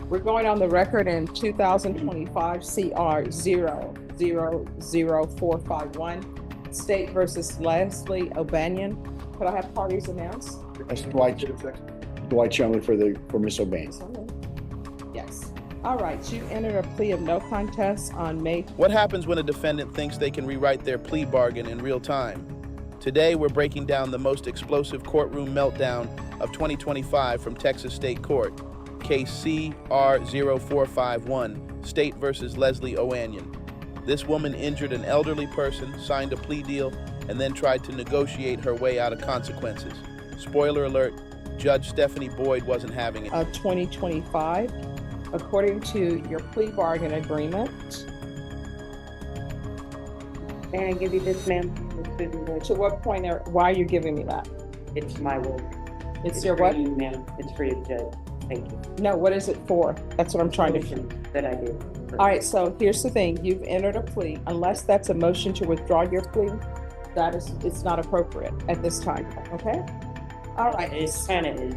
We're going on the record in 2025 CR 000451, State versus Leslie O'Banion. Could I have parties announced? That's Dwight Chumley for Miss O'Banion. Yes. All right, you entered a plea of no contest on May. What happens when a defendant thinks they can rewrite their plea bargain in real time? Today, we're breaking down the most explosive courtroom meltdown of 2025 from Texas State Court, case CR 0451, State versus Leslie O'Banion. This woman injured an elderly person, signed a plea deal, and then tried to negotiate her way out of consequences. Spoiler alert, Judge Stephanie Boyd wasn't having it. Of 2025, according to your plea bargain agreement. May I give you this, ma'am? To what point, why are you giving me that? It's my work. It's your for what? you, ma'am. It's for you, Judge. Thank you. No, what is it for? That's what I'm trying to. That I do. All right, so here's the thing. You've entered a plea. Unless that's a motion to withdraw your plea, it's not appropriate at this time, okay? All right. It's kind of is.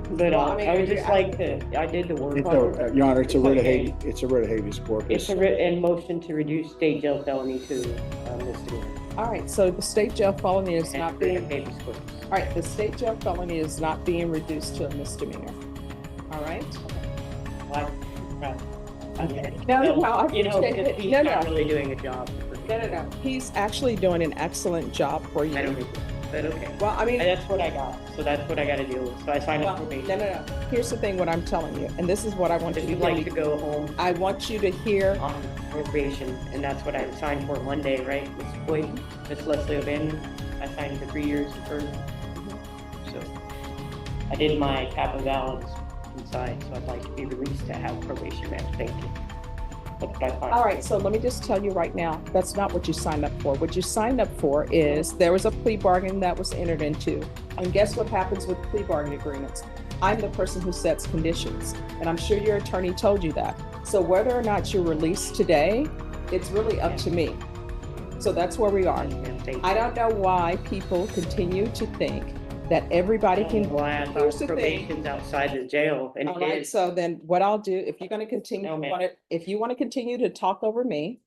But Well, I mean, I would just like to, I did the work. Your Honor, it's a writ of okay. habeas corpus. It's a writ and motion to reduce state jail felony to misdemeanor. All right, so the state jail felony is And not writ being, of habeas corpus. all right, the state jail felony is not being reduced to a misdemeanor. All right? Why? Right. Okay. No, I You know, appreciate because it. he's No, not no. really doing a job. No. He's actually doing an excellent job for you. I don't know, but okay. Well, I mean, And that's what I got. So that's what I got to deal with. So I signed up for probation. no. Here's the thing, what I'm telling you, and this is what I want you If to you'd like to do. go home I want you to hear, on probation, and that's what I signed for Monday, right? Miss Boyd, Miss Leslie O'Banion. I signed for 3 years in prison. So I did my cap of balance inside, so I'd like to be released to have probation, ma'am. Thank you. That's what I signed. all right, so let me just tell you right now, that's not what you signed up for. What you signed up for is there was a plea bargain that was entered into. And guess what happens with plea bargain agreements? I'm the person who sets conditions, and I'm sure your attorney told you that. So whether or not you're released today, it's really up to me. So that's where we are. Ma'am, thank you. I don't know why people continue to think that everybody can. Why I Here's thought the thing. probation's outside the jail, and All it right, is. so then what I'll do, if you're gonna continue, No, ma'am. if you want to continue to talk over me,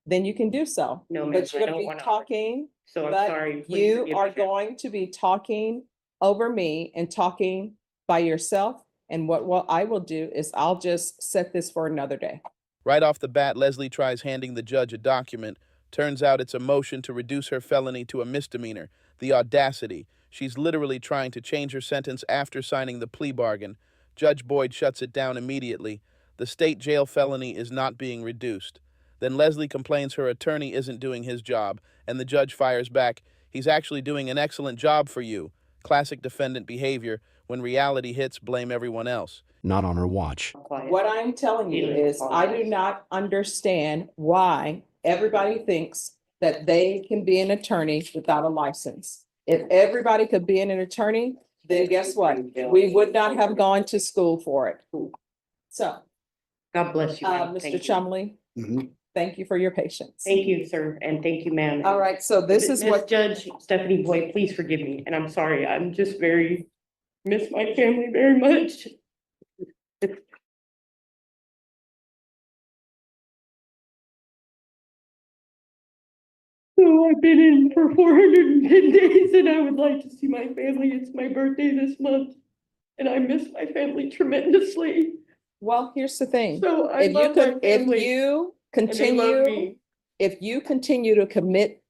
then you can do so. No, ma'am, But you're I gonna don't be wanna- talking, So I'm but sorry. please you forgive are me, ma'am. going to be talking over me and talking by yourself. And what I will do is I'll just set this for another day. Right off the bat, Leslie tries handing the judge a document. Turns out it's a motion to reduce her felony to a misdemeanor. The audacity. She's literally trying to change her sentence after signing the plea bargain. Judge Boyd shuts it down immediately. The state jail felony is not being reduced. Then Leslie complains her attorney isn't doing his job, and the judge fires back. He's actually doing an excellent job for you. Classic defendant behavior. When reality hits, blame everyone else. Not on her watch. Quiet. What I'm telling you Yeah. is I do not understand why everybody thinks that they can be an attorney without a license. If everybody could be an attorney, then guess what? We would not have gone to school for it. So, God bless you, ma'am. Mr. Thank you. Chumley, Mhm. thank you for your patience. Thank you, sir, and thank you, ma'am. All right, so this is Miss what, Judge Stephanie Boyd, please forgive me, and I'm sorry, I'm just miss my family very much. So I've been in for 410 days and I would like to see my family. It's my birthday this month. And I miss my family tremendously. well, here's the thing. So I If you love my could, if family you and they love continue, me. if you continue to commit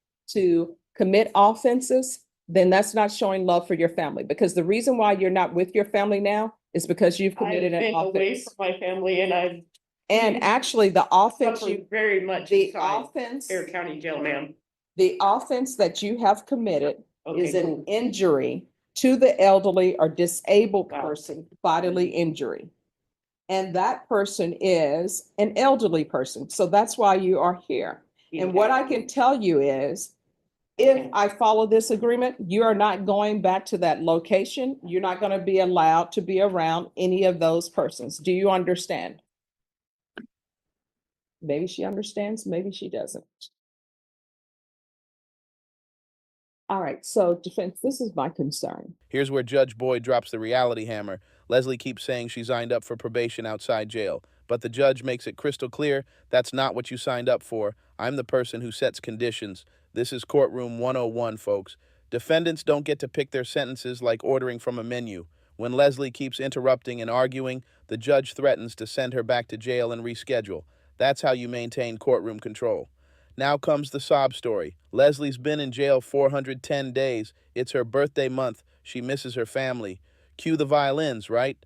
offenses, then that's not showing love for your family. Because the reason why you're not with your family now is because you've I've committed an been away offense. from my family and I've And actually, the offense, suffered very much the inside offense, Air County Jail, ma'am. the offense that you have committed is Okay, an cool. injury to the elderly or disabled Wow. person, bodily injury. And that person is an elderly person. So that's why you are here. And what I can tell you is, if I follow this agreement, you are not going back to that location. You're not going to be allowed to be around any of those persons. Do you understand? Maybe she understands, maybe she doesn't. All right, so defense, this is my concern. Here's where Judge Boyd drops the reality hammer. Leslie keeps saying she signed up for probation outside jail, but the judge makes it crystal clear that's not what you signed up for. I'm the person who sets conditions. This is courtroom 101, folks. Defendants don't get to pick their sentences like ordering from a menu. When Leslie keeps interrupting and arguing, the judge threatens to send her back to jail and reschedule. That's how you maintain courtroom control. Now comes the sob story. Leslie's been in jail 410 days. It's her birthday month. She misses her family. Cue the violins, right?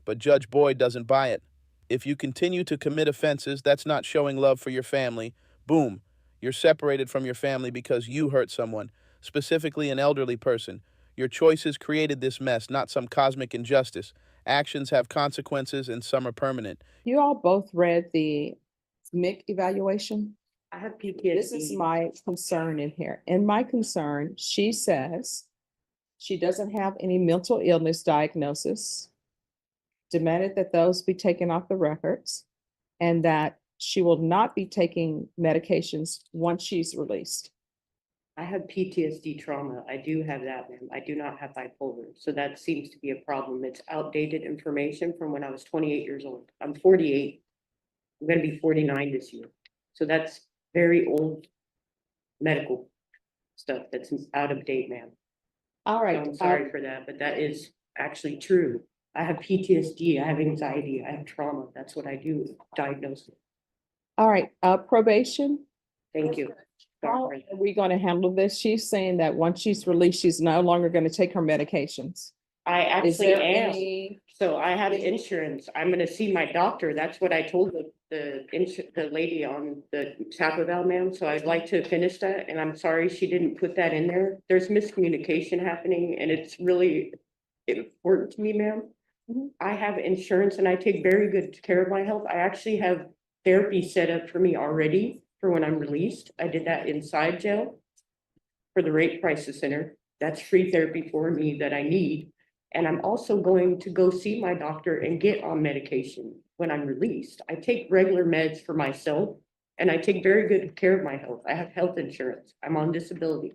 But Judge Boyd doesn't buy it. If you continue to commit offenses, that's not showing love for your family. Boom. You're separated from your family because you hurt someone, specifically an elderly person. Your choices created this mess, not some cosmic injustice. Actions have consequences and some are permanent. You all both read the MIC evaluation? I have PTSD. This is my concern in here. In my concern, she says she doesn't have any mental illness diagnosis, demanded that those be taken off the records, and that she will not be taking medications once she's released. I have PTSD trauma. I do have that, ma'am. I do not have bipolar. So that seems to be a problem. It's outdated information from when I was 28 years old. I'm 48. I'm going to be 49 this year. So that's very old medical stuff that's out of date, ma'am. All So right. I'm sorry for that, but that is actually true. I have PTSD. I have anxiety. I have trauma. That's what I do diagnose it. All right. Probation. Thank you. How are we going to handle this? She's saying that once she's released, she's no longer going to take her medications. I Is actually there am. any? So I have insurance. I'm gonna see my doctor. That's what I told the lady on the Taco ma'am. So I'd like to finish that, and I'm sorry she didn't put that in there. There's miscommunication happening, and it's really important to me, ma'am. Mhm. I have insurance and I take very good care of my health. I actually have therapy set up for me already for when I'm released. I did that inside jail for the Rape Crisis Center. That's free therapy for me that I need. And I'm also going to go see my doctor and get on medication when I'm released. I take regular meds for myself and I take very good care of my health. I have health insurance. I'm on disability.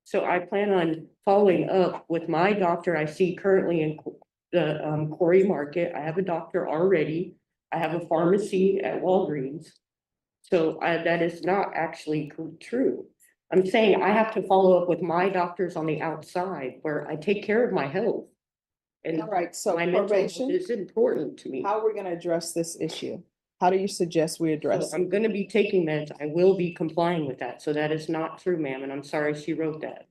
So I plan on following up with my doctor I see currently in the Quarry Market. I have a doctor already. I have a pharmacy at Walgreens. So that is not actually true. I'm saying I have to follow up with my doctors on the outside where I take care of my health. And All right. So my mental health probation, is important to me. how are we going to address this issue? How do you suggest we So address it? I'm gonna be taking meds. I will be complying with that. So that is not true, ma'am, and I'm sorry she wrote that.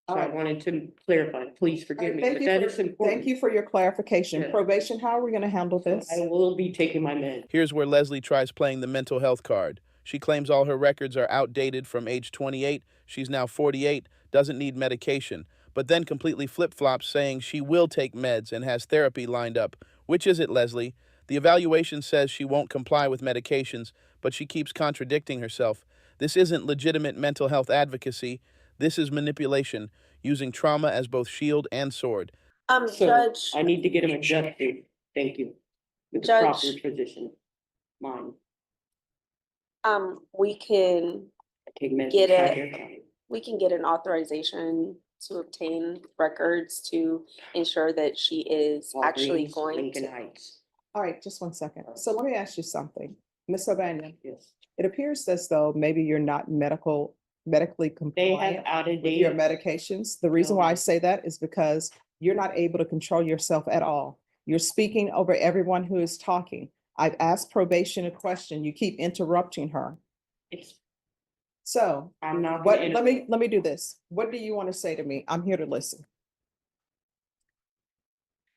So All I right. wanted to clarify. Please forgive me, Thank but you that for- is important. Thank you for your clarification. Yeah. Probation, how are we going to handle this? I will be taking my meds. Here's where Leslie tries playing the mental health card. She claims all her records are outdated from age 28. She's now 48, doesn't need medication, but then completely flip-flops saying she will take meds and has therapy lined up. Which is it, Leslie? The evaluation says she won't comply with medications, but she keeps contradicting herself. This isn't legitimate mental health advocacy. This is manipulation, using trauma as both shield and sword. So Judge, I need to get him adjusted. Thank you. With the Judge. proper position. Mine. we can I take meds. Get inside it. their clinic. we can get an authorization to obtain records to ensure that she is actually Walgreens, going Lincoln to. Heights. All right, just one second. So let me ask you something. Ms. O'Banion, Yes. it appears as though maybe you're not medically They have compliant out of with your date. medications. The reason No. why I say that is because you're not able to control yourself at all. You're speaking over everyone who is talking. I've asked probation a question. You keep interrupting her. It's, So I'm not. what, gonna let me do this. What do you want to say to me? I'm here to listen.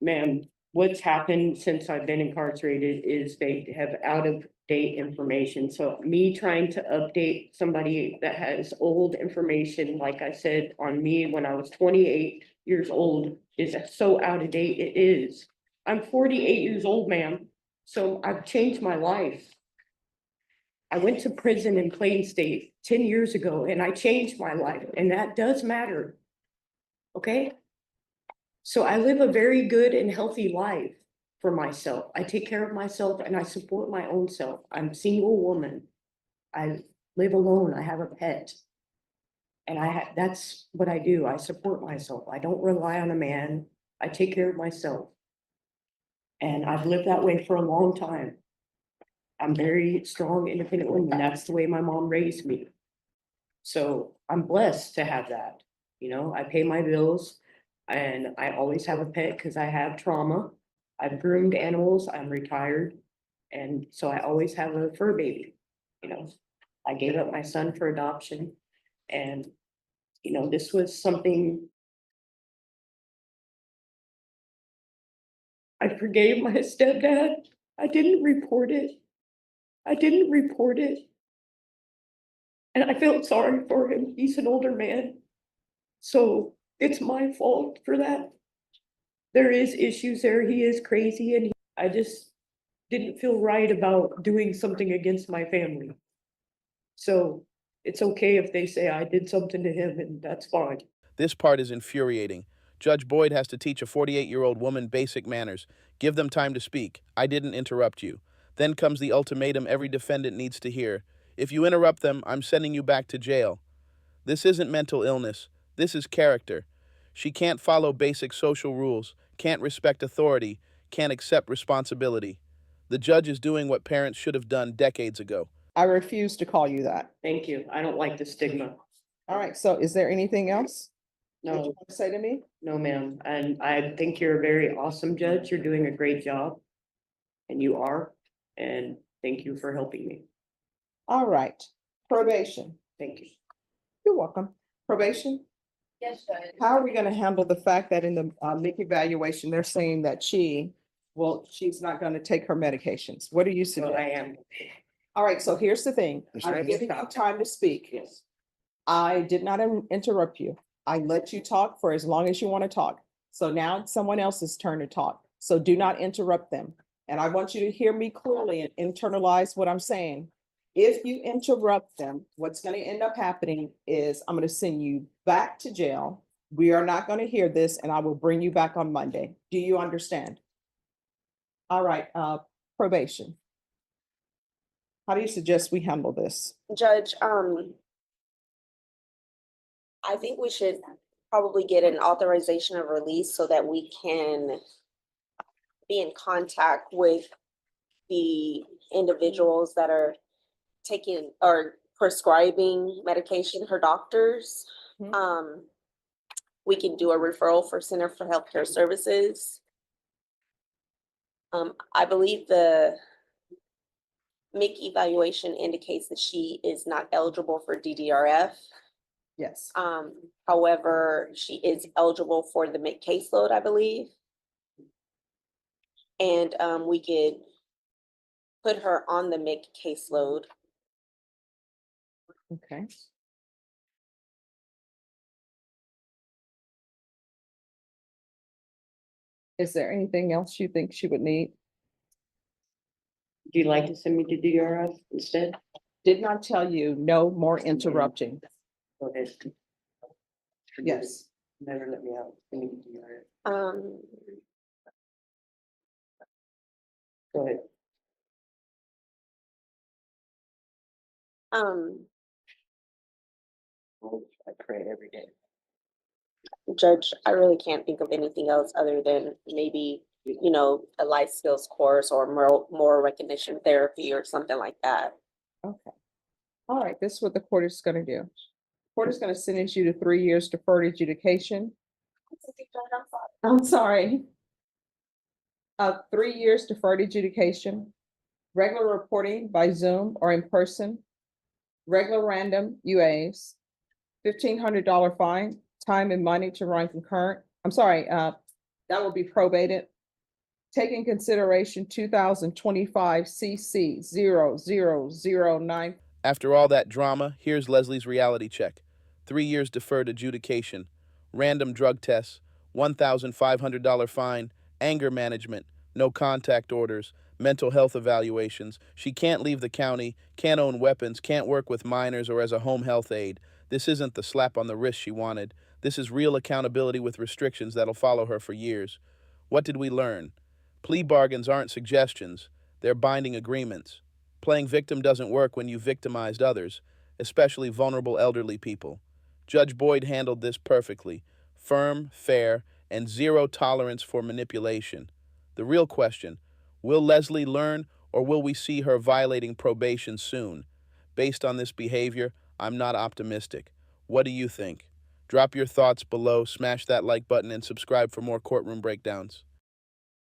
Ma'am, what's happened since I've been incarcerated is they have out of date information. So me trying to update somebody that has old information, like I said, on me when I was 28 years old is so out of date. It is. I'm 48 years old, ma'am. So I've changed my life. I went to prison in Plain State 10 years ago and I changed my life, and that does matter. Okay? So I live a very good and healthy life for myself. I take care of myself and I support my own self. I'm a single woman. I live alone. I have a pet. And that's what I do. I support myself. I don't rely on a man. I take care of myself. And I've lived that way for a long time. I'm very strong, independent woman. That's the way my mom raised me. So I'm blessed to have that. You know, I pay my bills and I always have a pet because I have trauma. I've groomed animals. I'm retired. And so I always have a fur baby. You know, I gave up my son for adoption. And, you know, this was something I forgave my stepdad. I didn't report it. I didn't report it. And I felt sorry for him. He's an older man. So it's my fault for that. There is issues there. He is crazy and I just didn't feel right about doing something against my family. So it's okay if they say I did something to him and that's fine. This part is infuriating. Judge Boyd has to teach a 48-year-old woman basic manners. Give them time to speak. I didn't interrupt you. Then comes the ultimatum every defendant needs to hear. If you interrupt them, I'm sending you back to jail. This isn't mental illness. This is character. She can't follow basic social rules, can't respect authority, can't accept responsibility. The judge is doing what parents should have done decades ago. I refuse to call you that. Thank you. I don't like the stigma. All right, so is there anything else that you No, want to say to me? no, ma'am. And I think you're a very awesome judge. You're doing a great job. And you are. And thank you for helping me. All right, probation. Thank you. You're welcome. Probation, Yes, Judge. how are we gonna handle the fact that in the Nick evaluation, they're saying that she's not gonna take her medications? What do you So suggest? I am. All right, so here's the thing. Yes, I'm ma'am. giving you time to speak. Yes. I did not interrupt you. I let you talk for as long as you want to talk. So now it's someone else's turn to talk. So do not interrupt them. And I want you to hear me clearly and internalize what I'm saying. If you interrupt them, what's going to end up happening is I'm going to send you back to jail. We are not going to hear this and I will bring you back on Monday. Do you understand? All right, probation. How do you suggest we handle this? Judge, I think we should probably get an authorization of release so that we can be in contact with the individuals that are taking or prescribing medication, her doctors. Mhm. We can do a referral for Center for Healthcare Services. I believe the MIC evaluation indicates that she is not eligible for DDRF. Yes. However, she is eligible for the MIC caseload, I believe. And we could put her on the MIC caseload. Okay. Is there anything else you think she would need? Do you like to send me to DRF instead? Did not tell you no more interrupting. Go ahead. Yes. Never let me out. Send me to DRF. Go ahead. I pray every day. Judge, I really can't think of anything else other than maybe, a life skills course or moral recognition therapy or something like that. Okay. All right, this is what the court is gonna do. Court is gonna sentence you to 3 years deferred adjudication. I'm sorry. 3 years deferred adjudication, regular reporting by Zoom or in person, regular random UAs, $1,500 fine, time and money to run concurrent. I'm sorry, that will be probated. Take in consideration 2025 CC 0009. After all that drama, here's Leslie's reality check. 3 years deferred adjudication, random drug tests, $1,500 fine, anger management, no contact orders, mental health evaluations. She can't leave the county, can't own weapons, can't work with minors or as a home health aide. This isn't the slap on the wrist she wanted. This is real accountability with restrictions that'll follow her for years. What did we learn? Plea bargains aren't suggestions, they're binding agreements. Playing victim doesn't work when you victimized others, especially vulnerable elderly people. Judge Boyd handled this perfectly. Firm, fair, and zero tolerance for manipulation. The real question, will Leslie learn or will we see her violating probation soon? Based on this behavior, I'm not optimistic. What do you think? Drop your thoughts below, smash that like button, and subscribe for more courtroom breakdowns.